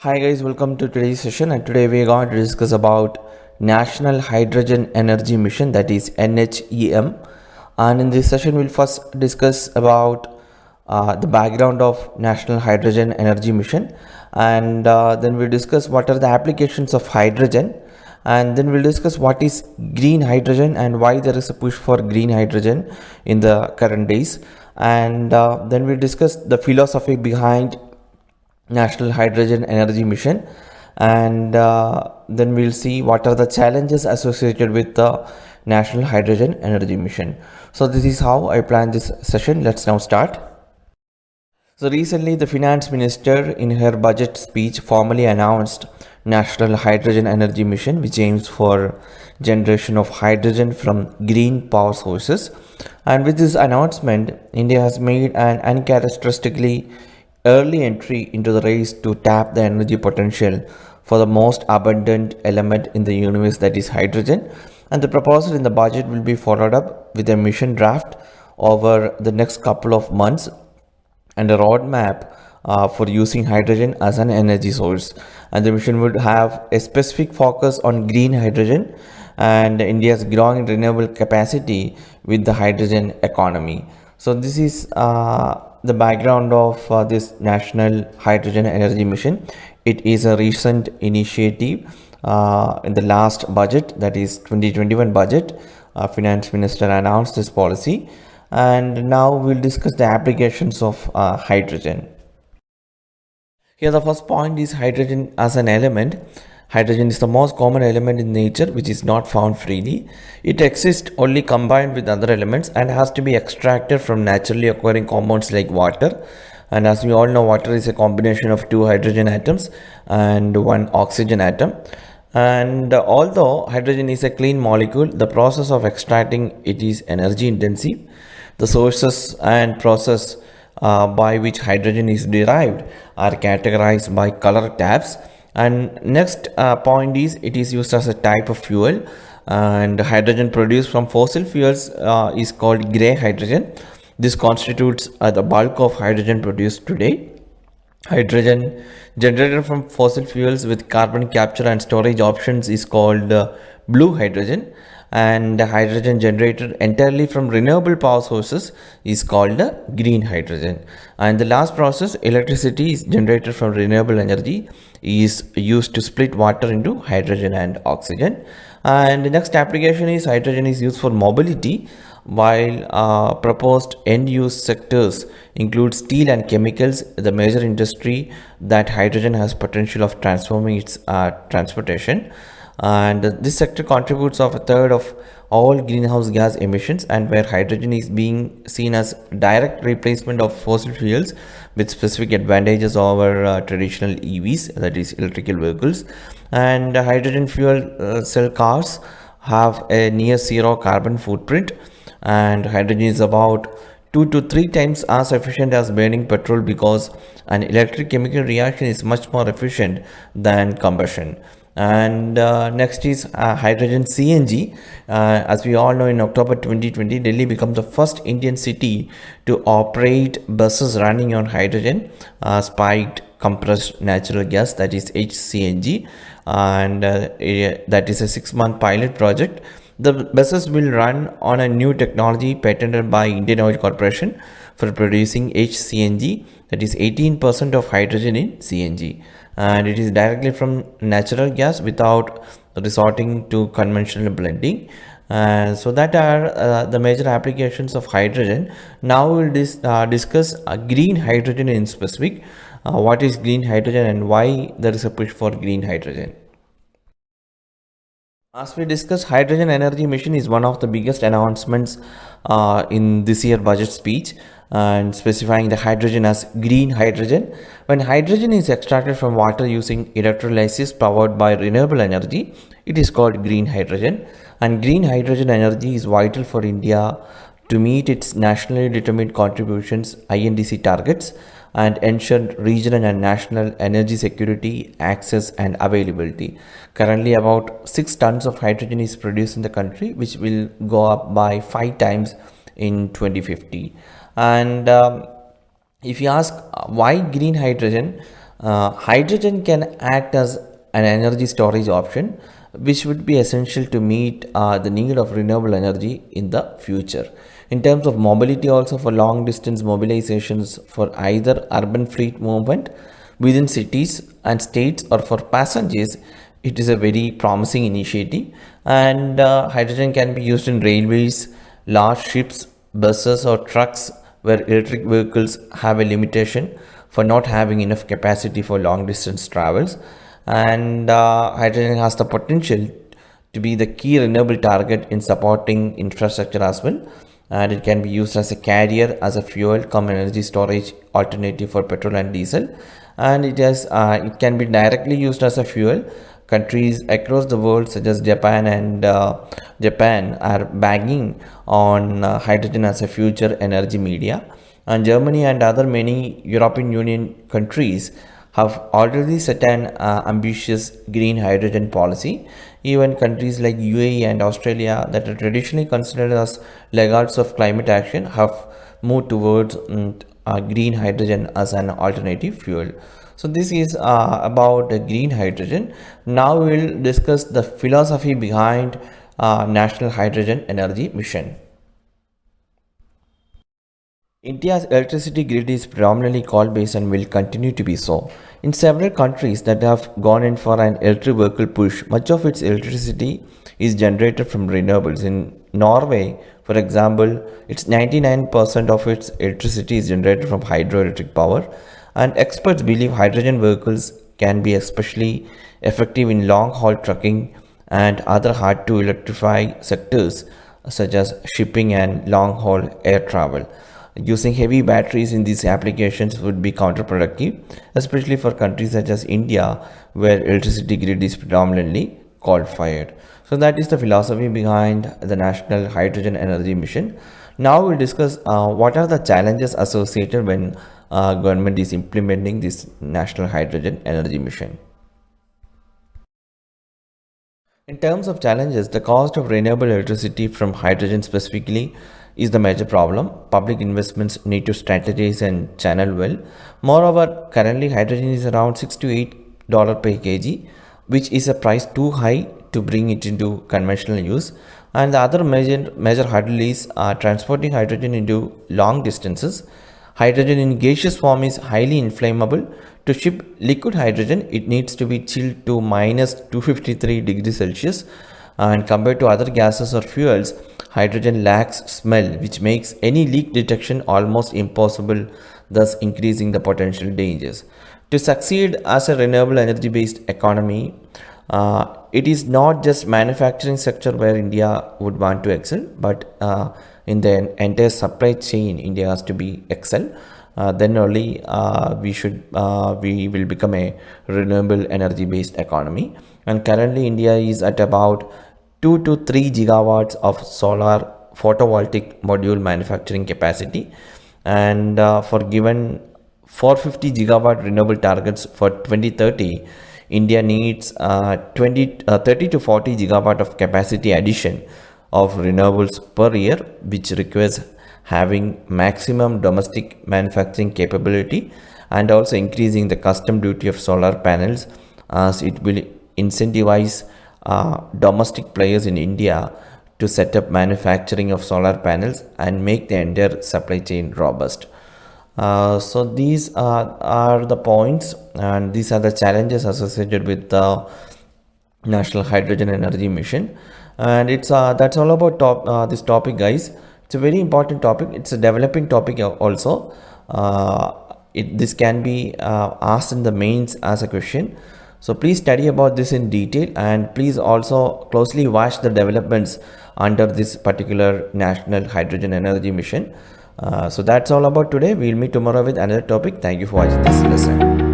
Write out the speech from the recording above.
Hi guys, welcome to today's session, and today we are going to discuss about National Hydrogen Energy Mission, that is NHEM. And in this session we'll first discuss about the background of National Hydrogen Energy Mission, and then we'll discuss what are the applications of hydrogen, and then we'll discuss what is green hydrogen and why there is a push for green hydrogen in the current days, and then we'll discuss the philosophy behind National Hydrogen Energy Mission, and then we'll see what are the challenges associated with the National Hydrogen Energy Mission. So this is how I plan this session. Let's now start. So recently the finance minister in her budget speech formally announced National Hydrogen Energy Mission, which aims for generation of hydrogen from green power sources. And with this announcement, India has made an uncharacteristically early entry into the race to tap the energy potential for the most abundant element in the universe, that is hydrogen. And the proposal in the budget will be followed up with a mission draft over the next couple of months and a roadmap for using hydrogen as an energy source. And the mission would have a specific focus on green hydrogen and India's growing renewable capacity with the hydrogen economy. So this is the background of this National Hydrogen Energy Mission. It is a recent initiative in the last budget, that is 2021 budget. Finance Minister announced this policy, and now we'll discuss the applications of hydrogen. Here the first point is hydrogen as an element. Hydrogen is the most common element in nature which is not found freely. It exists only combined with other elements and has to be extracted from naturally occurring compounds like water. And as we all know, water is a combination of two hydrogen atoms and one oxygen atom. And although hydrogen is a clean molecule, the process of extracting it is energy intensive. The sources and process by which hydrogen is derived are categorized by color tabs. And next point is it is used as a type of fuel, and hydrogen produced from fossil fuels is called gray hydrogen. This constitutes the bulk of hydrogen produced today. Hydrogen generated from fossil fuels with carbon capture and storage options is called blue hydrogen, and hydrogen generated entirely from renewable power sources is called green hydrogen. And the last process, electricity is generated from renewable energy, is used to split water into hydrogen and oxygen. And the next application is hydrogen is used for mobility, while proposed end-use sectors include steel and chemicals. The major industry that hydrogen has potential of transforming its transportation, and this sector contributes of a third of all greenhouse gas emissions, and where hydrogen is being seen as direct replacement of fossil fuels with specific advantages over traditional EVs, that is electrical vehicles. And hydrogen fuel cell cars have a near zero carbon footprint, and hydrogen is about 2 to 3 times as efficient as burning petrol, because an electric chemical reaction is much more efficient than combustion. And next is hydrogen CNG. As we all know, in October 2020, Delhi became the first Indian city to operate buses running on hydrogen spiked compressed natural gas, that is HCNG, and that is a 6-month pilot project. The buses will run on a new technology patented by Indian Oil Corporation for producing HCNG, that is 18% of hydrogen in CNG, and it is directly from natural gas without resorting to conventional blending. So that are the major applications of hydrogen. Now we'll discuss green hydrogen in specific. What is green hydrogen and why there is a push for green hydrogen? As we discussed, hydrogen energy mission is one of the biggest announcements in this year budget speech, and specifying the hydrogen as green hydrogen. When hydrogen is extracted from water using electrolysis powered by renewable energy, it is called green hydrogen. And green hydrogen energy is vital for India to meet its nationally determined contributions (INDC) targets and ensure regional and national energy security, access and availability. Currently about 6 tons of hydrogen is produced in the country, which will go up by 5 times in 2050. And if you ask why green hydrogen, Hydrogen can act as an energy storage option, which would be essential to meet the need of renewable energy in the future. In terms of mobility, also for long distance mobilizations for either urban fleet movement within cities and states or for passengers, it is a very promising initiative. And hydrogen can be used in railways, large ships, buses, or trucks where electric vehicles have a limitation for not having enough capacity for long distance travels. And hydrogen has the potential to be the key renewable target in supporting infrastructure as well, and it can be used as a carrier, as a fuel come energy storage alternative for petrol and diesel. And it can be directly used as a fuel. Countries across the world such as Japan are banking on hydrogen as a future energy media, and Germany and other many European Union countries have already set an ambitious green hydrogen policy. Even countries like UAE and Australia, that are traditionally considered as laggards of climate action, have moved towards green hydrogen as an alternative fuel. So this is about green hydrogen. Now we will discuss the philosophy behind National Hydrogen Energy Mission. India's electricity grid is predominantly coal-based and will continue to be so. In several countries that have gone in for an electric vehicle push, much of its electricity is generated from renewables. In Norway, for example, it's 99% of its electricity is generated from hydroelectric power, and experts believe hydrogen vehicles can be especially effective in long-haul trucking and other hard-to-electrify sectors such as shipping and long-haul air travel. Using heavy batteries in these applications would be counterproductive, especially for countries such as India, where electricity grid is predominantly coal-fired. So that is the philosophy behind the National Hydrogen Energy Mission. Now we'll discuss what are the challenges associated when government is implementing this National Hydrogen Energy Mission. In terms of challenges, the cost of renewable electricity from hydrogen specifically is the major problem. Public investments need to strategize and channel well. Moreover, currently hydrogen is around $6 to $8 per kg, which is a price too high to bring it into conventional use. And the other major hurdle is transporting hydrogen into long distances. Hydrogen in gaseous form is highly inflammable. To ship liquid hydrogen, it needs to be chilled to minus 253 degrees Celsius, and compared to other gases or fuels, hydrogen lacks smell, which makes any leak detection almost impossible, thus increasing the potential dangers. To succeed as a renewable energy based economy, it is not just manufacturing sector where India would want to excel, but in the entire supply chain, India has to be excel. Then only we will become a renewable energy based economy. And currently India is at about 2 to 3 gigawatts of solar photovoltaic module manufacturing capacity, and for given 450 gigawatt renewable targets for 2030, India needs 30 to 40 gigawatt of capacity addition of renewables per year, which requires having maximum domestic manufacturing capability and also increasing the custom duty of solar panels, as it will incentivize domestic players in India to set up manufacturing of solar panels and make the entire supply chain robust. So these are the points, and these are the challenges associated with the National Hydrogen Energy Mission. And it's that's all about this topic, guys. It's a very important topic. It's a developing topic also. This can be asked in the mains as a question. So please study about this in detail, and please also closely watch the developments under this particular National Hydrogen Energy Mission. So that's all about today. We'll meet tomorrow with another topic. Thank you for watching this lesson.